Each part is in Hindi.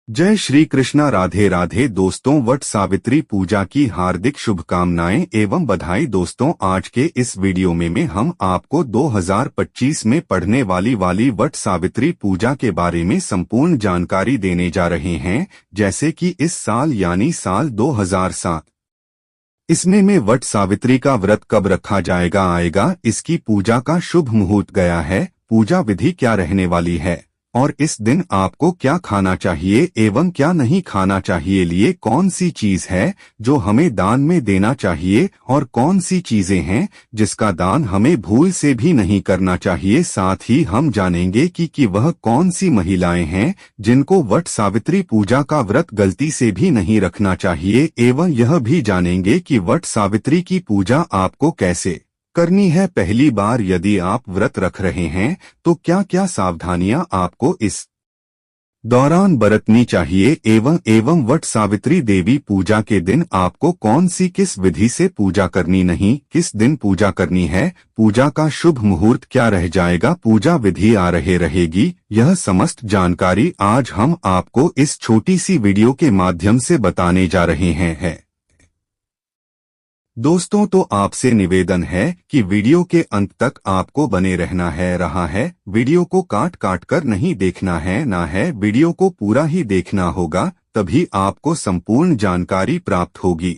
जय श्री कृष्णा। राधे राधे दोस्तों, वट सावित्री पूजा की हार्दिक शुभकामनाएं एवं बधाई। दोस्तों, आज के इस वीडियो में हम आपको 2025 में पढ़ने वाली वट सावित्री पूजा के बारे में संपूर्ण जानकारी देने जा रहे हैं। जैसे कि इस साल यानी साल 2007 इसमें में वट सावित्री का व्रत कब रखा आएगा, इसकी पूजा का शुभ मुहूर्त गया है, पूजा विधि क्या रहने वाली है और इस दिन आपको क्या खाना चाहिए एवं क्या नहीं खाना चाहिए, लिए कौन सी चीज है जो हमें दान में देना चाहिए और कौन सी चीजें हैं जिसका दान हमें भूल से भी नहीं करना चाहिए। साथ ही हम जानेंगे कि वह कौन सी महिलाएं हैं जिनको वट सावित्री पूजा का व्रत गलती से भी नहीं रखना चाहिए एवं यह भी जानेंगे कि वट सावित्री की पूजा आपको कैसे करनी है। पहली बार यदि आप व्रत रख रहे हैं तो क्या क्या सावधानियां आपको इस दौरान बरतनी चाहिए एवं वट सावित्री देवी पूजा के दिन आपको कौन सी किस विधि से पूजा करनी नहीं, किस दिन पूजा करनी है, पूजा का शुभ मुहूर्त क्या रह जाएगा, पूजा विधि रहेगी। यह समस्त जानकारी आज हम आपको इस छोटी सी वीडियो के माध्यम से बताने जा रहे हैं। दोस्तों, तो आपसे निवेदन है कि वीडियो के अंत तक आपको बने रहना है। वीडियो को काट काट कर नहीं देखना है, वीडियो को पूरा ही देखना होगा, तभी आपको संपूर्ण जानकारी प्राप्त होगी।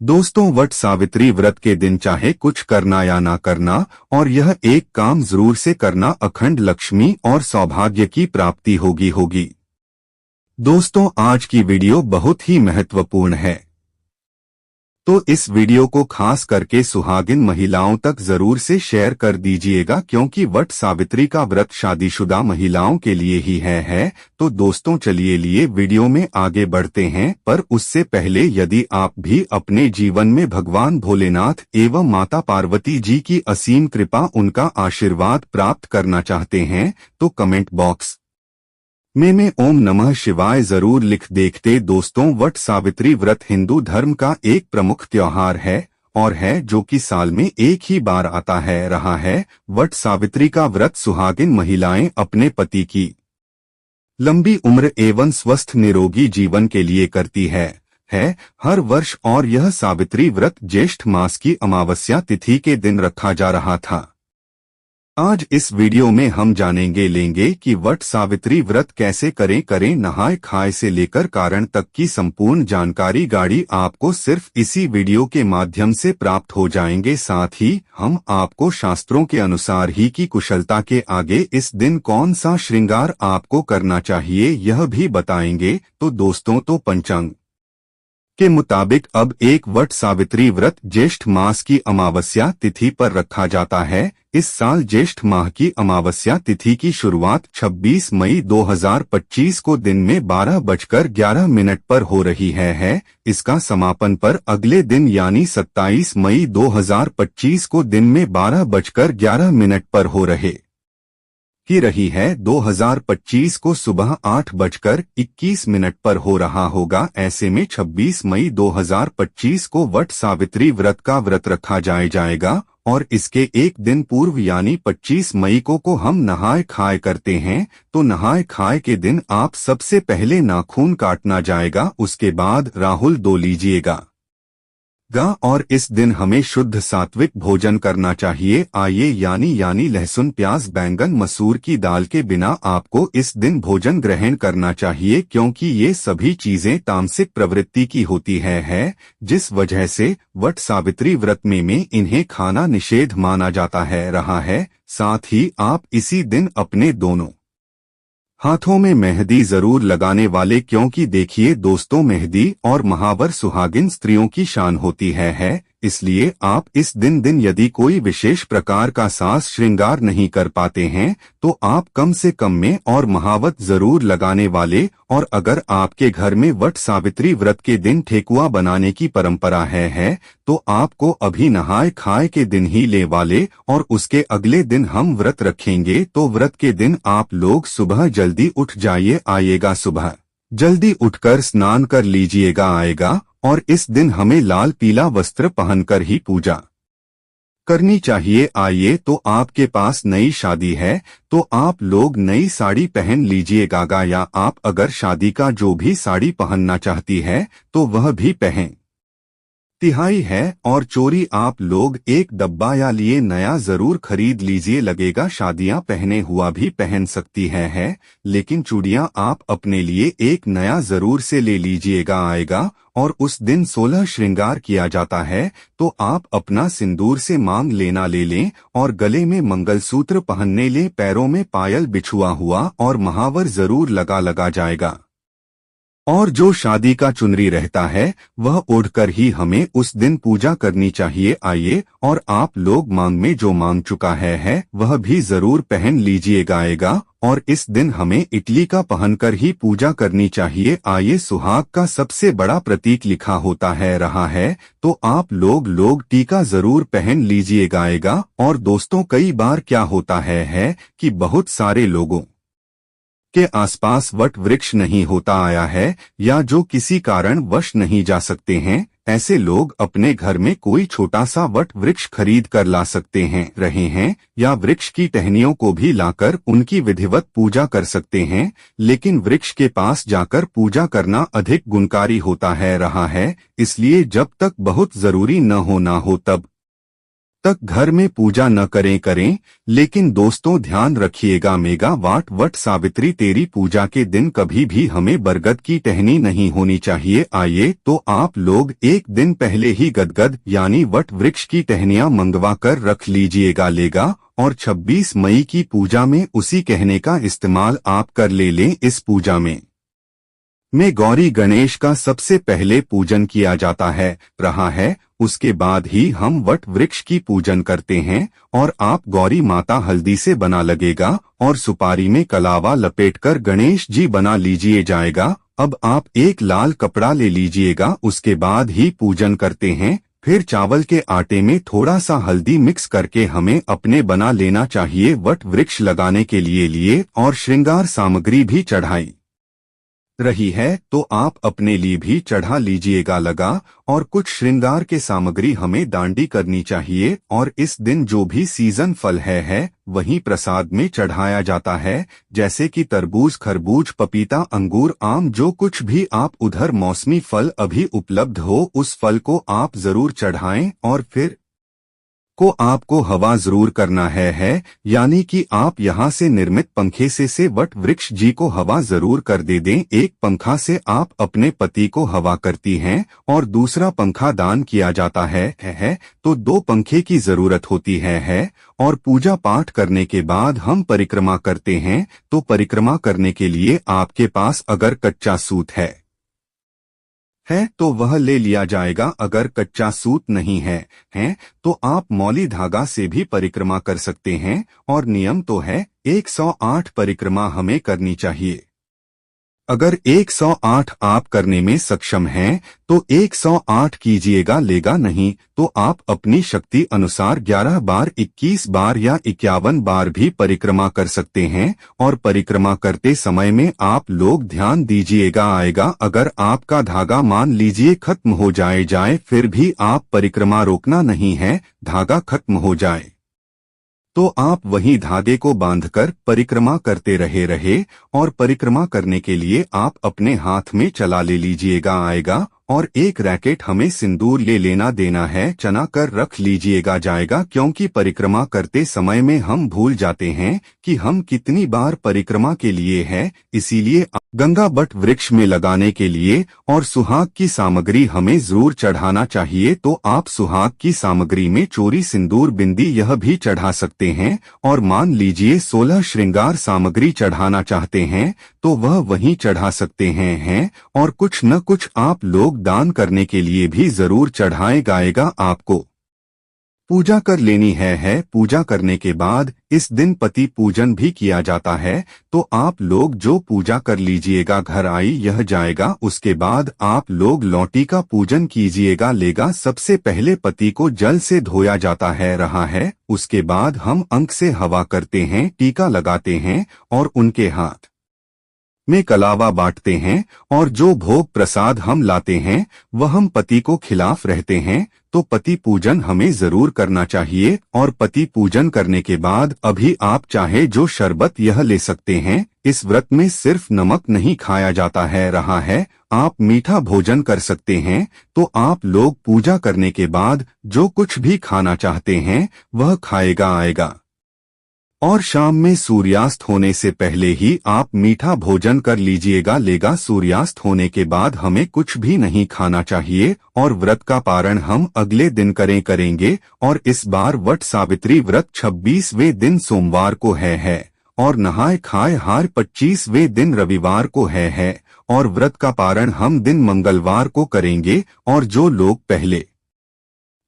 दोस्तों, वट सावित्री व्रत के दिन चाहे कुछ करना या ना करना, और यह एक काम जरूर से करना, अखंड लक्ष्मी और सौभाग्य की प्राप्ति होगी। दोस्तों, आज की वीडियो बहुत ही महत्वपूर्ण है, तो इस वीडियो को खास करके सुहागिन महिलाओं तक जरूर से शेयर कर दीजिएगा, क्योंकि वट सावित्री का व्रत शादीशुदा महिलाओं के लिए ही है। तो दोस्तों, चलिए वीडियो में आगे बढ़ते हैं, पर उससे पहले यदि आप भी अपने जीवन में भगवान भोलेनाथ एवं माता पार्वती जी की असीम कृपा, उनका आशीर्वाद प्राप्त करना चाहते हैं तो कमेंट बॉक्स में ओम नमः शिवाय जरूर लिख देखते। दोस्तों, वट सावित्री व्रत हिंदू धर्म का एक प्रमुख त्योहार है और है जो कि साल में एक ही बार आता रहा है। वट सावित्री का व्रत सुहागिन महिलाएं अपने पति की लंबी उम्र एवं स्वस्थ निरोगी जीवन के लिए करती है हर वर्ष, और यह सावित्री व्रत ज्येष्ठ मास की अमावस्या तिथि के दिन रखा जा रहा था। आज इस वीडियो में हम लेंगे कि वट सावित्री व्रत कैसे करें, नहाए खाए से लेकर कारण तक की संपूर्ण जानकारी गाड़ी आपको सिर्फ इसी वीडियो के माध्यम से प्राप्त हो जाएंगे। साथ ही हम आपको शास्त्रों के अनुसार ही की कुशलता के आगे इस दिन कौन सा श्रृंगार आपको करना चाहिए यह भी बताएंगे। तो दोस्तों, तो पंचांग के मुताबिक अब एक वट सावित्री व्रत ज्येष्ठ मास की अमावस्या तिथि पर रखा जाता है। इस साल ज्येष्ठ माह की अमावस्या तिथि की शुरुआत 26 मई 2025 को दिन में 12:11 पर हो रही है। इसका समापन पर अगले दिन यानी 27 मई 2025 को दिन में 12:11 पर हो रही है। 2025 को सुबह 8:21 पर हो रहा होगा। ऐसे में 26 मई 2025 को वट सावित्री व्रत का व्रत रखा जाएगा और इसके एक दिन पूर्व यानी 25 मई को हम नहाए खाए करते हैं। तो नहाए खाए के दिन आप सबसे पहले नाखून काटना जाएगा, उसके बाद राहुल धो लीजिएगा और इस दिन हमें शुद्ध सात्विक भोजन करना चाहिए। यानी लहसुन, प्याज, बैंगन, मसूर की दाल के बिना आपको इस दिन भोजन ग्रहण करना चाहिए, क्योंकि ये सभी चीजें तामसिक प्रवृत्ति की होती है, जिस वजह से वट सावित्री व्रत में इन्हें खाना निषेध माना जाता रहा है। साथ ही आप इसी दिन अपने दोनों हाथों में मेहंदी जरूर लगाने वाले, क्योंकि देखिए दोस्तों, मेहंदी और महावर सुहागिन स्त्रियों की शान होती है। इसलिए आप इस दिन यदि कोई विशेष प्रकार का साज श्रृंगार नहीं कर पाते हैं तो आप कम से कम में और महावत जरूर लगाने वाले। और अगर आपके घर में वट सावित्री व्रत के दिन ठेकुआ बनाने की परंपरा है तो आपको अभी नहाए खाए के दिन ही ले वाले, और उसके अगले दिन हम व्रत रखेंगे। तो व्रत के दिन आप लोग सुबह जल्दी उठ आइएगा, सुबह जल्दी उठकर स्नान कर लीजिएगा और इस दिन हमें लाल पीला वस्त्र पहनकर ही पूजा करनी चाहिए। आइए, तो आपके पास नई शादी है तो आप लोग नई साड़ी पहन लीजिएगा, या आप अगर शादी का जो भी साड़ी पहनना चाहती है तो वह भी पहन तिहाई है। और चोरी आप लोग एक डब्बा या लिए नया जरूर खरीद लीजिए, लगेगा शादियां पहने हुआ भी पहन सकती है, लेकिन चूड़ियां आप अपने लिए एक नया जरूर से ले लीजिएगा आएगा। और उस दिन 16 श्रृंगार किया जाता है तो आप अपना सिंदूर से मांग लेना ले लें और गले में मंगलसूत्र पहनने ले, पैरों में पायल बिछुआ हुआ और महावर जरूर लगा जाएगा। और जो शादी का चुनरी रहता है वह ओढ़कर ही हमें उस दिन पूजा करनी चाहिए। आइए, और आप लोग मांग में जो मांग चुका है वह भी जरूर पहन लीजिएगा। और इस दिन हमें इडली का पहनकर ही पूजा करनी चाहिए। आइए, सुहाग का सबसे बड़ा प्रतीक लिखा होता है रहा है तो आप लोग टीका जरूर पहन लीजिएगा। और दोस्तों, कई बार क्या होता है कि बहुत सारे लोगों के आसपास वट वृक्ष नहीं होता आया है, या जो किसी कारण वश नहीं जा सकते हैं, ऐसे लोग अपने घर में कोई छोटा सा वट वृक्ष खरीद कर ला सकते हैं, या वृक्ष की टहनियों को भी लाकर उनकी विधिवत पूजा कर सकते हैं। लेकिन वृक्ष के पास जाकर पूजा करना अधिक गुणकारी होता है रहा है, इसलिए जब तक बहुत जरूरी न हो तब तक घर में पूजा न करें। लेकिन दोस्तों, ध्यान रखिएगा, मेगावाट वट सावित्री तेरी पूजा के दिन कभी भी हमें बरगद की टहनी नहीं होनी चाहिए। आइए, तो आप लोग एक दिन पहले ही गदगद यानी वट वृक्ष की टहनियां मंगवा कर रख लीजिएगा और 26 मई की पूजा में उसी कहने का इस्तेमाल आप कर लें। इस पूजा में गौरी गणेश का सबसे पहले पूजन किया जाता है रहा है, उसके बाद ही हम वट वृक्ष की पूजन करते हैं। और आप गौरी माता हल्दी से बना लगेगा और सुपारी में कलावा लपेटकर गणेश जी बना लीजिए जाएगा। अब आप एक लाल कपड़ा ले लीजिएगा, उसके बाद ही पूजन करते हैं। फिर चावल के आटे में थोड़ा सा हल्दी मिक्स करके हमें अपने बना लेना चाहिए वट वृक्ष लगाने के लिए और श्रृंगार सामग्री भी चढ़ाई रही है तो आप अपने लिए भी चढ़ा लीजिएगा लगा। और कुछ श्रृंगार के सामग्री हमें दांडी करनी चाहिए। और इस दिन जो भी सीजन फल है वही प्रसाद में चढ़ाया जाता है, जैसे कि तरबूज, खरबूज, पपीता, अंगूर, आम, जो कुछ भी आप उधर मौसमी फल अभी उपलब्ध हो उस फल को आप जरूर चढ़ाएं। और फिर को आपको हवा जरूर करना है, यानी कि आप यहाँ से निर्मित पंखे से वट वृक्ष जी को हवा जरूर कर दे दें। एक पंखा से आप अपने पति को हवा करती हैं और दूसरा पंखा दान किया जाता है तो 2 पंखे की जरूरत होती है। और पूजा पाठ करने के बाद हम परिक्रमा करते हैं, तो परिक्रमा करने के लिए आपके पास अगर कच्चा सूत है तो वह ले लिया जाएगा। अगर कच्चा सूत नहीं है तो आप मौली धागा से भी परिक्रमा कर सकते हैं। और नियम तो है 108 परिक्रमा हमें करनी चाहिए। अगर 108 आप करने में सक्षम हैं तो 108 कीजिएगा, लेगा नहीं तो आप अपनी शक्ति अनुसार 11 बार, 21 बार या 51 बार भी परिक्रमा कर सकते हैं। और परिक्रमा करते समय में आप लोग ध्यान दीजिएगा आएगा, अगर आपका धागा मान लीजिए खत्म हो जाए फिर भी आप परिक्रमा रोकना नहीं है, धागा खत्म हो जाए तो आप वही धागे को बांधकर परिक्रमा करते रहे। और परिक्रमा करने के लिए आप अपने हाथ में चला ले लीजिएगा आएगा। और एक रैकेट हमें सिंदूर ले लेना देना है, चना कर रख लीजिएगा जाएगा, क्योंकि परिक्रमा करते समय में हम भूल जाते हैं कि हम कितनी बार परिक्रमा के लिए है। इसीलिए गंगा बट वृक्ष में लगाने के लिए और सुहाग की सामग्री हमें जरूर चढ़ाना चाहिए। तो आप सुहाग की सामग्री में चोरी, सिंदूर, बिंदी यह भी चढ़ा सकते हैं। और मान लीजिए 16 श्रृंगार सामग्री चढ़ाना चाहते हैं तो वह वहीं चढ़ा सकते हैं। और कुछ न कुछ आप लोग दान करने के लिए भी जरूर चढ़ाए गाएगा। आपको पूजा कर लेनी है। पूजा करने के बाद इस दिन पति पूजन भी किया जाता है, तो आप लोग जो पूजा कर लीजिएगा घर आई यह जाएगा। उसके बाद आप लोग लौटी का पूजन कीजिएगा लेगा। सबसे पहले पति को जल से धोया जाता है रहा है, उसके बाद हम अंक से हवा करते हैं, टीका लगाते हैं और उनके हाथ में कलावा बांटते हैं और जो भोग प्रसाद हम लाते हैं वह हम पति को खिलाफ रहते हैं, तो पति पूजन हमें जरूर करना चाहिए। और पति पूजन करने के बाद अभी आप चाहे जो शरबत यह ले सकते हैं। इस व्रत में सिर्फ नमक नहीं खाया जाता है रहा है, आप मीठा भोजन कर सकते हैं। तो आप लोग पूजा करने के बाद जो कुछ भी खाना चाहते हैं वह खाएगा आएगा। और शाम में सूर्यास्त होने से पहले ही आप मीठा भोजन कर लीजिएगा लेगा। सूर्यास्त होने के बाद हमें कुछ भी नहीं खाना चाहिए और व्रत का पारण हम अगले दिन करेंगे। और इस बार वट सावित्री व्रत 26वें दिन सोमवार को है और नहाय खाए हार 25वें दिन रविवार को है और व्रत का पारण हम दिन मंगलवार को करेंगे। और जो लोग पहले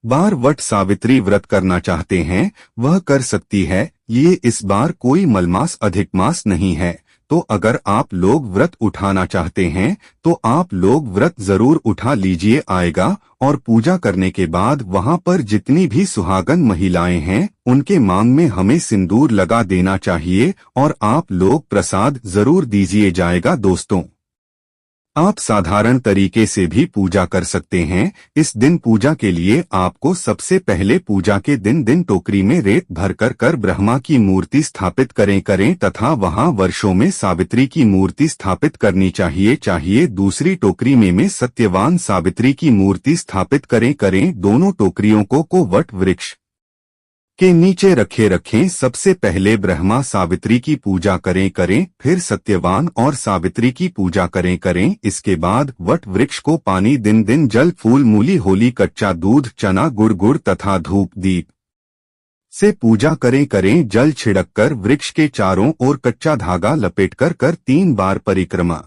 बार वट सावित्री व्रत करना चाहते हैं वह कर सकती है। ये इस बार कोई मलमास अधिक मास नहीं है, तो अगर आप लोग व्रत उठाना चाहते हैं तो आप लोग व्रत जरूर उठा लीजिए आएगा। और पूजा करने के बाद वहां पर जितनी भी सुहागन महिलाएं हैं उनके मांग में हमें सिंदूर लगा देना चाहिए और आप लोग प्रसाद जरूर दीजिए जाएगा। दोस्तों, आप साधारण तरीके से भी पूजा कर सकते हैं। इस दिन पूजा के लिए आपको सबसे पहले पूजा के दिन टोकरी में रेत भर कर ब्रह्मा की मूर्ति स्थापित करें तथा वहां वर्षों में सावित्री की मूर्ति स्थापित करनी चाहिए। दूसरी टोकरी में सत्यवान सावित्री की मूर्ति स्थापित करें। दोनों टोकरियों को वट वृक्ष के नीचे रखें। सबसे पहले ब्रह्मा सावित्री की पूजा करें, फिर सत्यवान और सावित्री की पूजा करें। इसके बाद वट वृक्ष को पानी दिन जल फूल मूली होली कच्चा दूध चना गुड़ तथा धूप दीप से पूजा करें। जल छिड़क कर वृक्ष के चारों ओर कच्चा धागा लपेट कर 3 बार परिक्रमा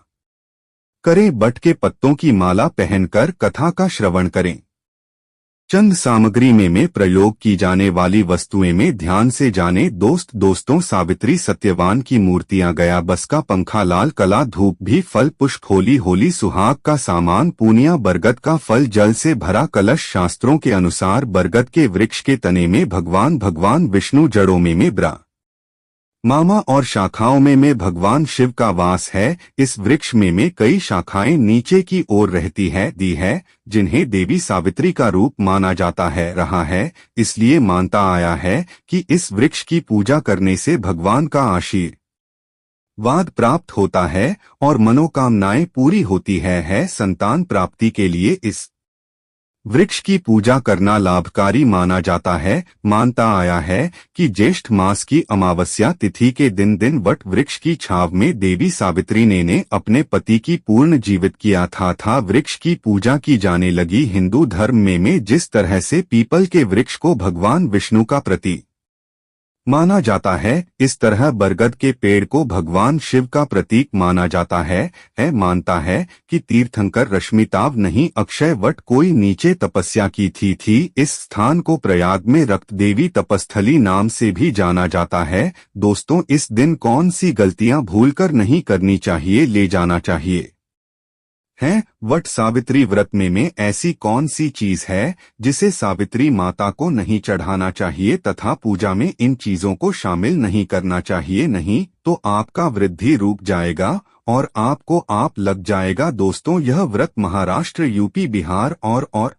करें। बट के पत्तों की माला पहनकर कथा का श्रवण करें। चंद सामग्री में प्रयोग की जाने वाली वस्तुएं में ध्यान से जाने। दोस्तों, सावित्री सत्यवान की मूर्तियां गया बस का पंखा लाल कला धूप भी फल पुष्प होली सुहाग का सामान पूनिया बरगद का फल जल से भरा कलश। शास्त्रों के अनुसार बरगद के वृक्ष के तने में भगवान विष्णु, जड़ों में ब्रा मामा और शाखाओं में भगवान शिव का वास है। इस वृक्ष में कई शाखाएं नीचे की ओर रहती है जिन्हें देवी सावित्री का रूप माना जाता है रहा है। इसलिए मानता आया है कि इस वृक्ष की पूजा करने से भगवान का आशीर्वाद प्राप्त होता है और मनोकामनाएं पूरी होती है। संतान प्राप्ति के लिए इस वृक्ष की पूजा करना लाभकारी माना जाता है। मानता आया है कि ज्येष्ठ मास की अमावस्या तिथि के दिन वट वृक्ष की छाव में देवी सावित्री ने अपने पति की पूर्ण जीवित किया था। वृक्ष की पूजा की जाने लगी। हिंदू धर्म में जिस तरह से पीपल के वृक्ष को भगवान विष्णु का प्रतीक माना जाता है, इस तरह बरगद के पेड़ को भगवान शिव का प्रतीक माना जाता है। मानता है कि तीर्थंकर रश्मिताभ नहीं अक्षय वट कोई नीचे तपस्या की थी। इस स्थान को प्रयाग में रक्त देवी तपस्थली नाम से भी जाना जाता है। दोस्तों, इस दिन कौन सी गलतियां भूलकर नहीं करनी चाहिए, ले जाना चाहिए है। वट सावित्री व्रत में ऐसी कौन सी चीज है जिसे सावित्री माता को नहीं चढ़ाना चाहिए तथा पूजा में इन चीजों को शामिल नहीं करना चाहिए, नहीं तो आपका वृद्धि रुक जाएगा और आपको आप लग जाएगा। दोस्तों, यह व्रत महाराष्ट्र, यूपी, बिहार और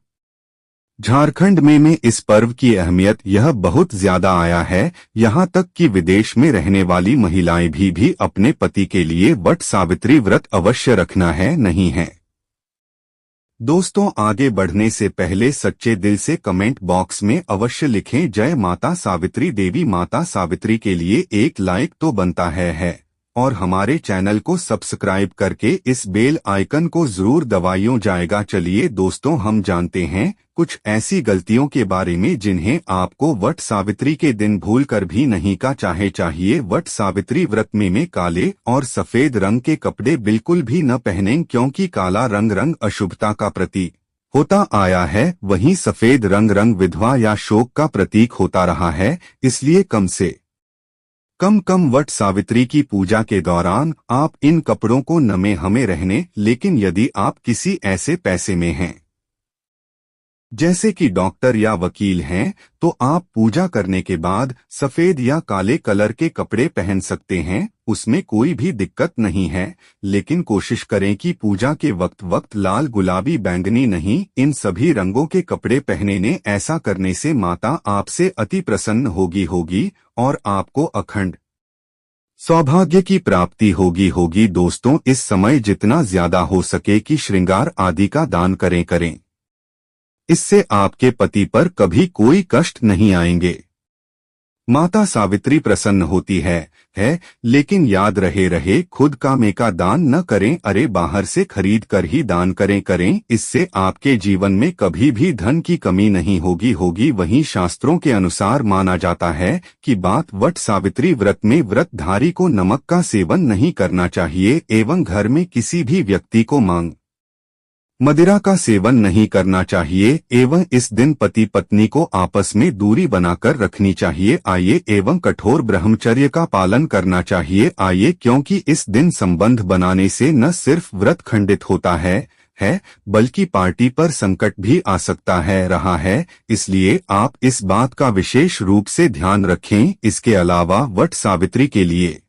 झारखंड में इस पर्व की अहमियत यह बहुत ज्यादा आया है, यहाँ तक कि विदेश में रहने वाली महिलाएं भी अपने पति के लिए वट सावित्री व्रत अवश्य रखना है, नहीं है। दोस्तों, आगे बढ़ने से पहले सच्चे दिल से कमेंट बॉक्स में अवश्य लिखें जय माता सावित्री। देवी माता सावित्री के लिए एक लाइक तो बनता है और हमारे चैनल को सब्सक्राइब करके इस बेल आइकन को जरूर दबाइयो जाएगा। चलिए दोस्तों, हम जानते हैं कुछ ऐसी गलतियों के बारे में जिन्हें आपको वट सावित्री के दिन भूलकर भी नहीं का चाहिए। वट सावित्री व्रत में काले और सफेद रंग के कपड़े बिल्कुल भी न पहनें, क्योंकि काला रंग अशुभता का प्रतीक होता आया है, वहीं सफेद रंग विधवा या शोक का प्रतीक होता रहा है। इसलिए कम से कम वट सावित्री की पूजा के दौरान आप इन कपड़ों को नमे हमें रहने। लेकिन यदि आप किसी ऐसे पैसे में हैं जैसे कि डॉक्टर या वकील हैं, तो आप पूजा करने के बाद सफेद या काले कलर के कपड़े पहन सकते हैं, उसमें कोई भी दिक्कत नहीं है। लेकिन कोशिश करें कि पूजा के वक्त लाल, गुलाबी, बैंगनी नहीं, इन सभी रंगों के कपड़े पहने ने। ऐसा करने से माता आपसे अति प्रसन्न होगी और आपको अखंड सौभाग्य की प्राप्ति होगी। दोस्तों, इस समय जितना ज्यादा हो सके कि श्रृंगार आदि का दान करें। इससे आपके पति पर कभी कोई कष्ट नहीं आएंगे। माता सावित्री प्रसन्न होती है, लेकिन याद रहे खुद कामे का दान न करें, अरे बाहर से खरीद कर ही दान करें। इससे आपके जीवन में कभी भी धन की कमी नहीं होगी। वहीं शास्त्रों के अनुसार माना जाता है कि वट सावित्री व्रत में व्रतधारी को नमक का सेवन नहीं करना चाहिए एवं घर में किसी भी व्यक्ति को मांग मदिरा का सेवन नहीं करना चाहिए एवं इस दिन पति पत्नी को आपस में दूरी बनाकर रखनी चाहिए एवं कठोर ब्रह्मचर्य का पालन करना चाहिए क्योंकि इस दिन संबंध बनाने से न सिर्फ व्रत खंडित होता है बल्कि पार्टी पर संकट भी आ सकता है। इसलिए आप इस बात का विशेष रूप से ध्यान रखें। इसके अलावा वट सावित्री के लिए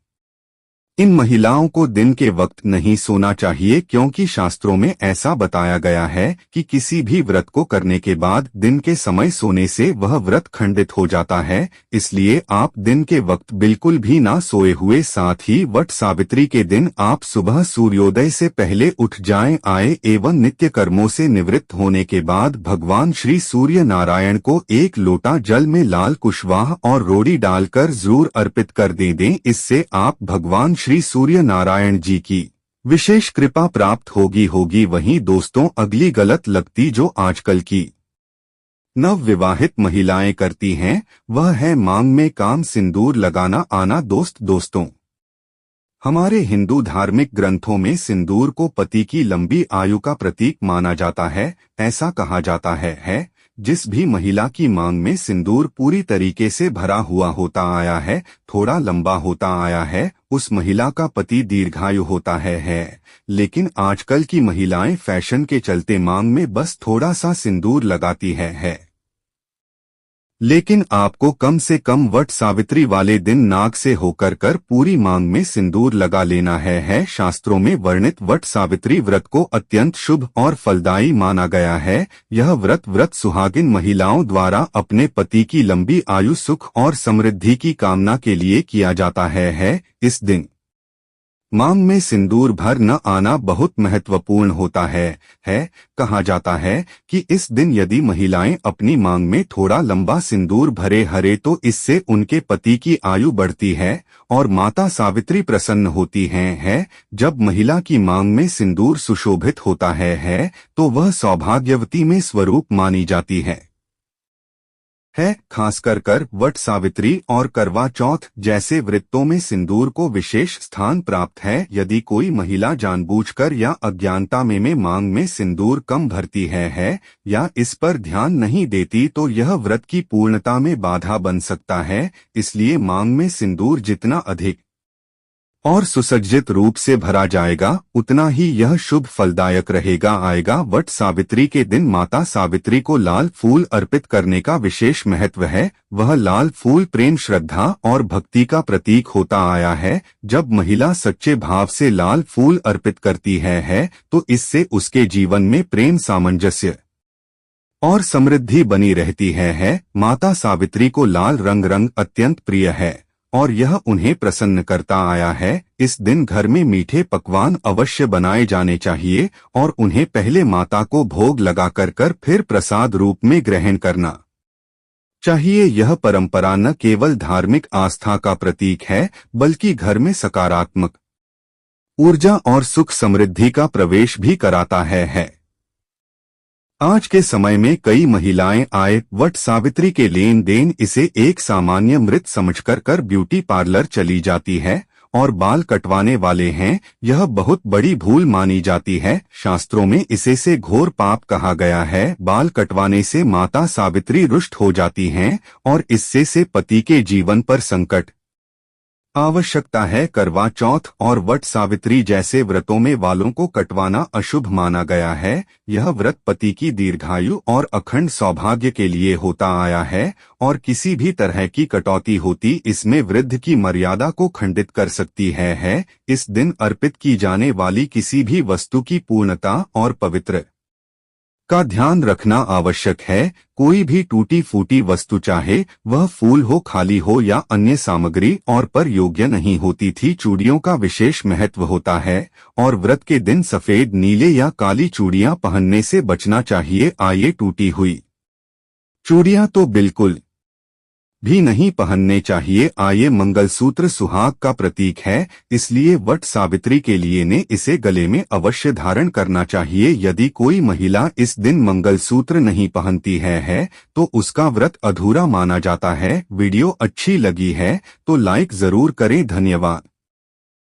इन महिलाओं को दिन के वक्त नहीं सोना चाहिए, क्योंकि शास्त्रों में ऐसा बताया गया है कि किसी भी व्रत को करने के बाद दिन के समय सोने से वह व्रत खंडित हो जाता है। इसलिए आप दिन के वक्त बिल्कुल भी ना सोए हुए। साथ ही वट सावित्री के दिन आप सुबह सूर्योदय से पहले उठ आए एवं नित्य कर्मों से निवृत्त होने के बाद भगवान श्री सूर्य नारायण को एक लोटा जल में लाल कुशवाह और रोड़ी डालकर जरूर अर्पित कर दें। इससे आप भगवान श्री सूर्य नारायण जी की विशेष कृपा प्राप्त होगी। वहीं दोस्तों, अगली गलत लगती जो आजकल की नव विवाहित महिलाएं करती हैं, वह है मांग में काम सिंदूर लगाना आना। दोस्तों, हमारे हिंदू धार्मिक ग्रंथों में सिंदूर को पति की लंबी आयु का प्रतीक माना जाता है। ऐसा कहा जाता है जिस भी महिला की मांग में सिंदूर पूरी तरीके से भरा हुआ होता आया है, थोड़ा लंबा होता आया है, उस महिला का पति दीर्घायु होता है। लेकिन आजकल की महिलाएं फैशन के चलते मांग में बस थोड़ा सा सिंदूर लगाती है। लेकिन आपको कम से कम वट सावित्री वाले दिन नाग से होकर पूरी मांग में सिंदूर लगा लेना है। शास्त्रों में वर्णित वट सावित्री व्रत को अत्यंत शुभ और फलदायी माना गया है। यह व्रत सुहागिन महिलाओं द्वारा अपने पति की लंबी आयु, सुख और समृद्धि की कामना के लिए किया जाता है। इस दिन मांग में सिंदूर भर न आना बहुत महत्वपूर्ण होता है। कहा जाता है कि इस दिन यदि महिलाएं अपनी मांग में थोड़ा लंबा सिंदूर भरे तो इससे उनके पति की आयु बढ़ती है और माता सावित्री प्रसन्न होती हैं। जब महिला की मांग में सिंदूर सुशोभित होता है तो वह सौभाग्यवती में स्वरूप मानी जाती है। खासकर वट सावित्री और करवा चौथ जैसे व्रतों में सिंदूर को विशेष स्थान प्राप्त है। यदि कोई महिला जानबूझकर या अज्ञानता में मांग में सिंदूर कम भरती है या इस पर ध्यान नहीं देती तो यह व्रत की पूर्णता में बाधा बन सकता है। इसलिए मांग में सिंदूर जितना अधिक और सुसज्जित रूप से भरा जाएगा उतना ही यह शुभ फलदायक रहेगा। वट सावित्री के दिन माता सावित्री को लाल फूल अर्पित करने का विशेष महत्व है। वह लाल फूल प्रेम, श्रद्धा और भक्ति का प्रतीक होता आया है। जब महिला सच्चे भाव से लाल फूल अर्पित करती है तो इससे उसके जीवन में प्रेम, सामंजस्य और समृद्धि बनी रहती है। माता सावित्री को लाल रंग अत्यंत प्रिय है और यह उन्हें प्रसन्न करता आया है। इस दिन घर में मीठे पकवान अवश्य बनाए जाने चाहिए और उन्हें पहले माता को भोग लगाकर फिर प्रसाद रूप में ग्रहण करना चाहिए। यह परंपरा न केवल धार्मिक आस्था का प्रतीक है बल्कि घर में सकारात्मक ऊर्जा और सुख समृद्धि का प्रवेश भी कराता है। आज के समय में कई महिलाएं आए वट सावित्री के लेन देन इसे एक सामान्य मृत समझकर ब्यूटी पार्लर चली जाती है और बाल कटवाने वाले हैं। यह बहुत बड़ी भूल मानी जाती है। शास्त्रों में इसे से घोर पाप कहा गया है। बाल कटवाने से माता सावित्री रुष्ट हो जाती हैं और इससे पति के जीवन पर संकट आवश्यकता है। करवा चौथ और वट सावित्री जैसे व्रतों में बालों को कटवाना अशुभ माना गया है। यह व्रत पति की दीर्घायु और अखंड सौभाग्य के लिए होता आया है और किसी भी तरह की कटौती होती इसमें वृद्धि की मर्यादा को खंडित कर सकती है। इस दिन अर्पित की जाने वाली किसी भी वस्तु की पूर्णता और पवित्र का ध्यान रखना आवश्यक है। कोई भी टूटी फूटी वस्तु, चाहे वह फूल हो, खाली हो या अन्य सामग्री, और पर योग्य नहीं होती थी। चूड़ियों का विशेष महत्व होता है और व्रत के दिन सफेद, नीले या काली चूड़ियां पहनने से बचना चाहिए। आइए, टूटी हुई चूड़ियां तो बिल्कुल भी नहीं पहनने चाहिए। आइए, मंगलसूत्र सुहाग का प्रतीक है, इसलिए वट सावित्री के लिए ने इसे गले में अवश्य धारण करना चाहिए। यदि कोई महिला इस दिन मंगलसूत्र नहीं पहनती है तो उसका व्रत अधूरा माना जाता है। वीडियो अच्छी लगी है तो लाइक जरूर करें। धन्यवाद।